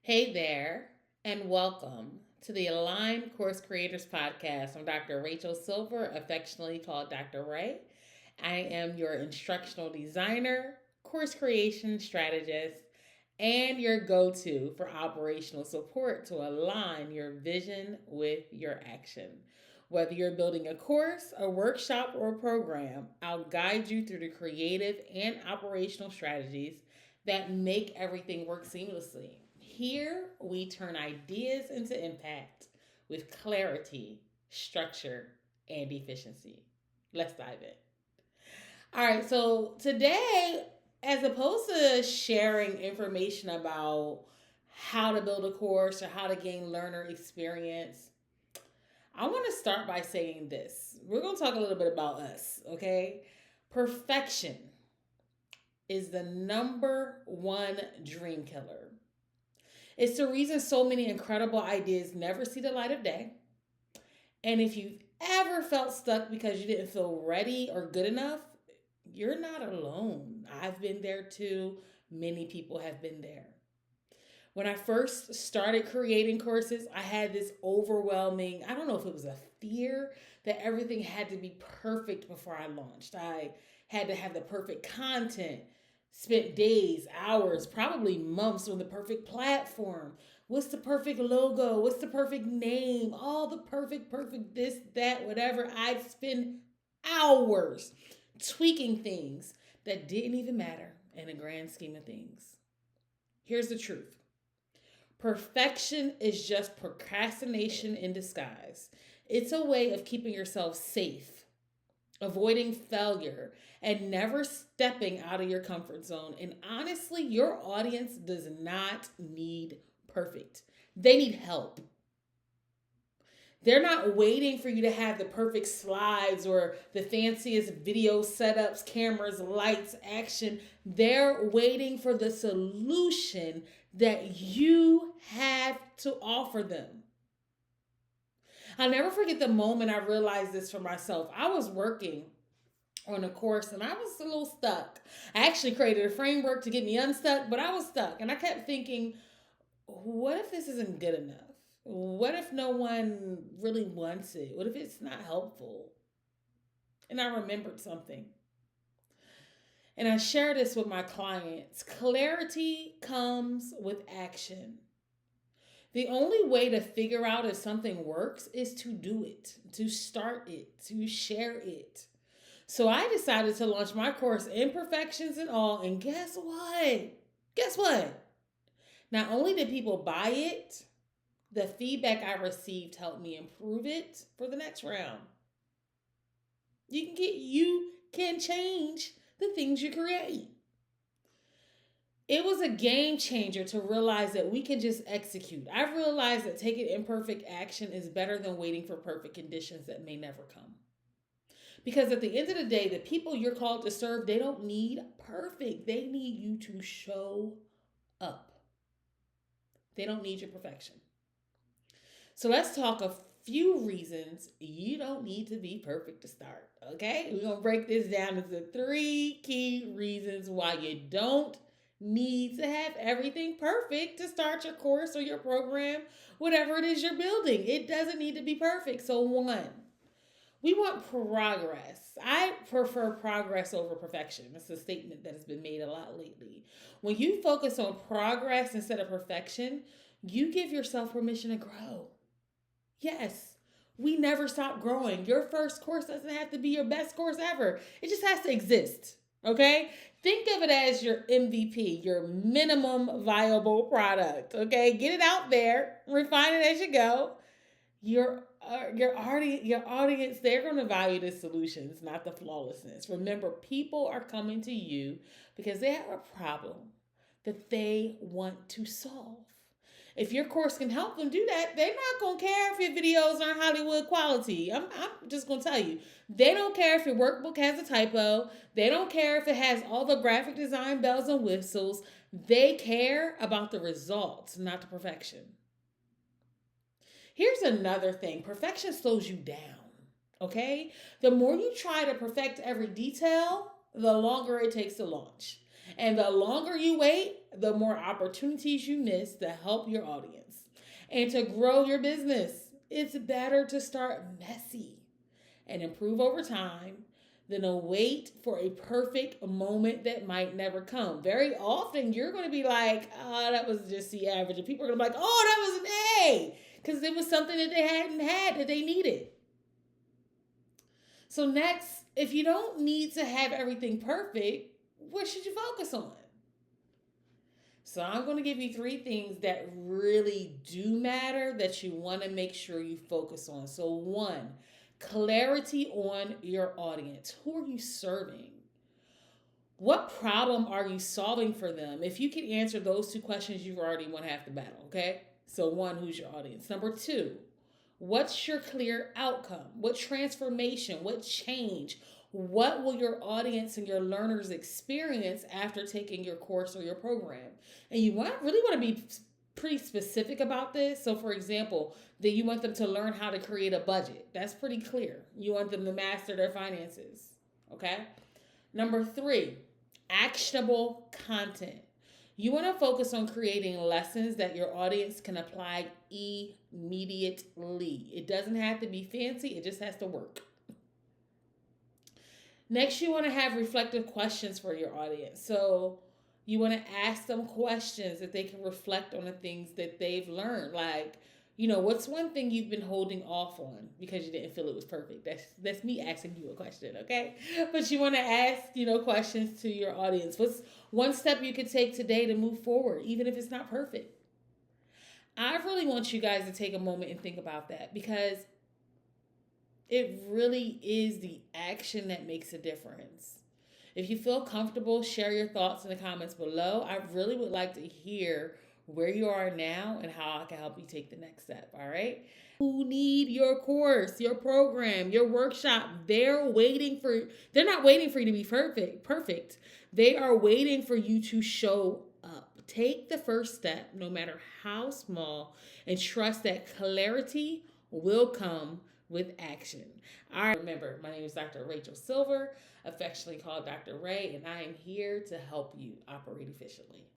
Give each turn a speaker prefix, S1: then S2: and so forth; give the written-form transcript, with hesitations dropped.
S1: Hey there, and welcome to the Aligned Course Creators Podcast. I'm Dr. Rachel Silver, affectionately called Dr. Ray. I am your instructional designer, course creation strategist, and your go to for operational support to align your vision with your action. Whether you're building a course, a workshop, or a program, I'll guide you through the creative and operational strategies that make everything work seamlessly. Here, we turn ideas into impact with clarity, structure, and efficiency. Let's dive in. All right, so today, as opposed to sharing information about how to build a course or how to gain learner experience, I want to start by saying this. We're going to talk a little bit about us, okay? Perfection is the number one dream killer. It's the reason so many incredible ideas never see the light of day. And if you've ever felt stuck because you didn't feel ready or good enough, you're not alone. I've been there too. Many people have been there. When I first started creating courses, I had this overwhelming, I don't know if it was a fear that everything had to be perfect before I launched. I had to have the perfect content, spent days, hours, probably months on the perfect platform. What's the perfect logo? What's the perfect name? All the perfect this, that, whatever. I'd spend hours tweaking things that didn't even matter in the grand scheme of things. Here's the truth. Perfection is just procrastination in disguise. It's a way of keeping yourself safe, avoiding failure, and never stepping out of your comfort zone. And honestly, your audience does not need perfect, they need help. They're not waiting for you to have the perfect slides or the fanciest video setups, cameras, lights, action. They're waiting for the solution that you have to offer them. I'll never forget the moment I realized this for myself. I was working on a course and I was a little stuck. I actually created a framework to get me unstuck, but I was stuck. And I kept thinking, what if this isn't good enough? What if no one really wants it? What if it's not helpful? And I remembered something. And I share this with my clients. Clarity comes with action. The only way to figure out if something works is to do it, to start it, to share it. So I decided to launch my course, Imperfections and All. And guess what? Guess what? Not only did people buy it, the feedback I received helped me improve it for the next round. You can change the things you create. It was a game changer to realize that we can just execute. I've realized that taking imperfect action is better than waiting for perfect conditions that may never come. Because at the end of the day, the people you're called to serve, they don't need perfect. They need you to show up. They don't need your perfection. So let's talk a few reasons you don't need to be perfect to start. Okay? We're going to break this down into 3 key reasons why you don't need to have everything perfect to start your course or your program, whatever it is you're building. It doesn't need to be perfect. So, 1, we want progress. I prefer progress over perfection. That's a statement that has been made a lot lately. When you focus on progress instead of perfection, you give yourself permission to grow. Yes, we never stop growing. Your first course doesn't have to be your best course ever. It just has to exist. Okay? Think of it as your MVP, your minimum viable product. Okay? Get it out there, refine it as you go. Your audience, they're going to value the solutions, not the flawlessness. Remember, people are coming to you because they have a problem that they want to solve. If your course can help them do that, they're not going to care if your videos aren't Hollywood quality. I'm just going to tell you. They don't care if your workbook has a typo. They don't care if it has all the graphic design bells and whistles. They care about the results, not the perfection. Here's another thing. Perfection slows you down, okay? The more you try to perfect every detail, the longer it takes to launch. And the longer you wait, the more opportunities you miss to help your audience and to grow your business. It's better to start messy and improve over time than to wait for a perfect moment that might never come. Very often, you're going to be like, oh, that was just the average. And people are going to be like, oh, that was an A, because it was something that they hadn't had that they needed. So, next, if you don't need to have everything perfect, what should you focus on? So, I'm going to give you three things that really do matter that you want to make sure you focus on. So, one, clarity on your audience. Who are you serving? What problem are you solving for them? If you can answer those two questions, you've already won half the battle, okay? So, one, who's your audience? Number two, what's your clear outcome? What transformation? What change? What will your audience and your learners experience after taking your course or your program? And you really want to be pretty specific about this. So, for example, that you want them to learn how to create a budget. That's pretty clear. You want them to master their finances, okay? Number three, actionable content. You want to focus on creating lessons that your audience can apply immediately. It doesn't have to be fancy, it just has to work. Next, you want to have reflective questions for your audience. So, you want to ask them questions that they can reflect on the things that they've learned. Like, what's one thing you've been holding off on because you didn't feel it was perfect? That's me asking you a question, okay? But you want to ask, questions to your audience. What's one step you could take today to move forward, even if it's not perfect? I really want you guys to take a moment and think about that, because it really is the action that makes a difference. If you feel comfortable, share your thoughts in the comments below. I really would like to hear where you are now and how I can help you take the next step, all right? Who need your course, your program, your workshop? They're not waiting for you to be perfect. They are waiting for you to show up. Take the first step, no matter how small, and trust that clarity will come with action. All right, remember, my name is Dr. Rachel Silver, affectionately called Dr. Ray, and I am here to help you operate efficiently.